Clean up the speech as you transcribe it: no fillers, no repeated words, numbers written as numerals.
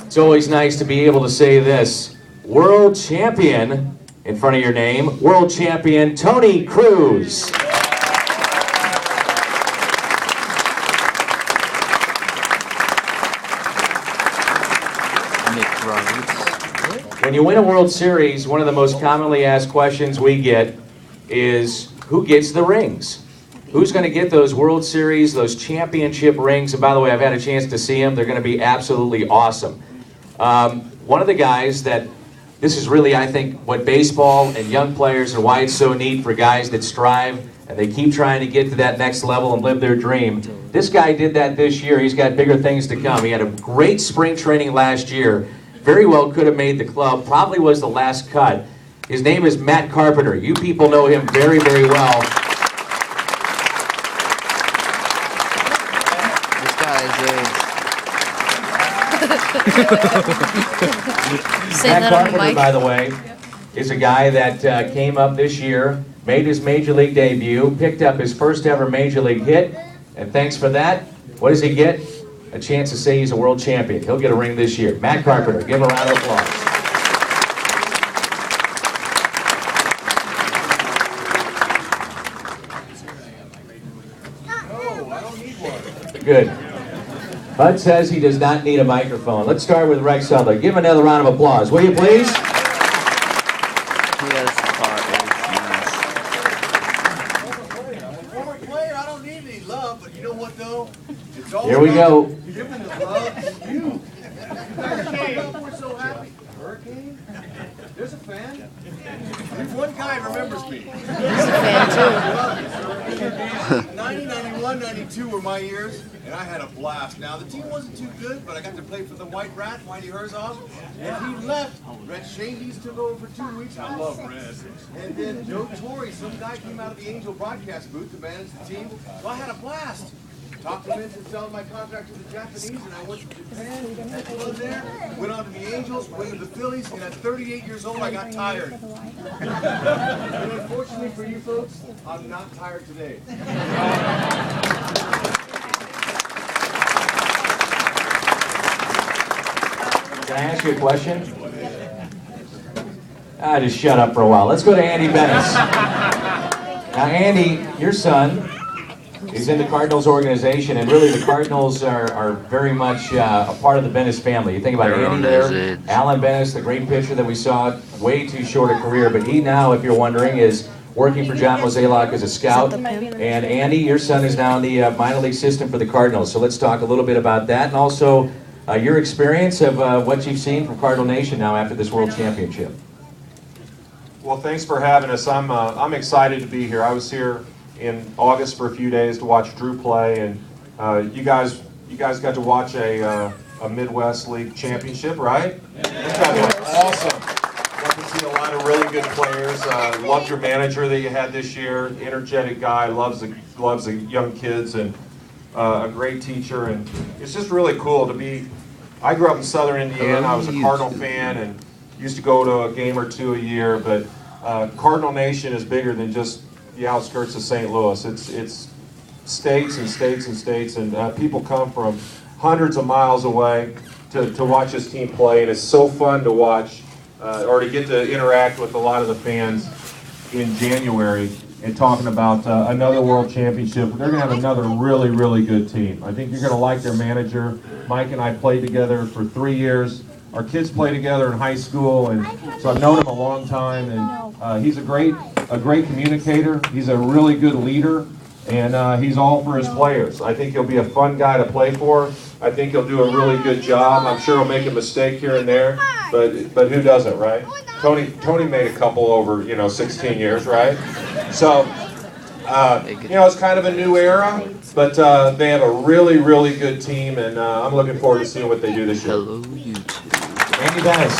It's always nice to be able to say this. World champion in front of your name, world champion Tony Cruz. When you win a World Series, one of the most commonly asked questions we get is, who gets the rings? Who's going to get those World Series, those championship rings? And by the way, I've had a chance to see them. They're going to be absolutely awesome. One of the guys that, this is really, I think, what baseball and young players and why it's so neat for guys that strive and they keep trying to get to that next level and live their dream. This guy did that this year. He's got bigger things to come. He had a great spring training last year. Very well could have made the club. Probably was the last cut. His name is Matt Carpenter. You people know him very, very well. This guy is Matt Carpenter, by the way, is a guy that came up this year, made his Major League debut, picked up his first ever Major League hit, and thanks for that, what does he get? A chance to say he's a world champion. He'll get a ring this year. Matt Carpenter, give him a round of applause. Good. Bud says he does not need a microphone. Let's start with Rex Sudler. Give him another round of applause, will you please? Here we go. You. We're so happy. Hurricane? There's a fan? There's one guy remembers me. He's a fan too. 90, 91, 92 were my years, and I had a blast. Now, the team wasn't too good, but I got to play for the White Rat, Whitey Herzog, and he left. Red Shandy's took over for 2 weeks. I love Red. And then Joe Torre, some guy came out of the Angel broadcast booth to manage the team. So I had a blast. Talked him into selling my contract to the Japanese, and I went to Japan, had fun there, went on to the Angels, went to the Phillies, and at 38 years old, I got tired. And unfortunately for you folks, I'm not tired today. Can I ask you a question? Just shut up for a while. Let's go to Andy Benes. Now, Andy, your son is in the Cardinals organization, and really the Cardinals are very much a part of the Benes family. You think about Andy there, Alan Benes, the great pitcher that we saw, way too short a career, but he now, if you're wondering, is working for John Mozeliak as a scout. And Andy, your son is now in the minor league system for the Cardinals. So let's talk a little bit about that, and also your experience of what you've seen from Cardinal Nation now after this World Championship. Well, thanks for having us. I'm excited to be here. I was here in August for a few days to watch Drew play, and you guys got to watch a Midwest League championship, right? Yeah. Awesome. Got to see a lot of really good players. Loved your manager that you had this year. Energetic guy, loves the young kids, and a great teacher. And it's just really cool to be. I grew up in Southern Indiana. I was a Cardinal fan and used to go to a game or two a year. But Cardinal Nation is bigger than just the outskirts of St. Louis. It's states and states and states, and people come from hundreds of miles away to watch this team play, and it's so fun to watch or to get to interact with a lot of the fans in January and talking about another World Championship. They're going to have another really, really good team. I think you're going to like their manager. Mike and I played together for 3 years. Our kids play together in high school, and so I've known him a long time, and he's a great communicator. He's a really good leader, and he's all for his players. I think he'll be a fun guy to play for. I think he'll do a really good job. I'm sure he'll make a mistake here and there, but who doesn't, right? Tony made a couple over 16 years, right? So it's kind of a new era, but they have a really, really good team, and I'm looking forward to seeing what they do this year. Hello, YouTube. Andy Benes.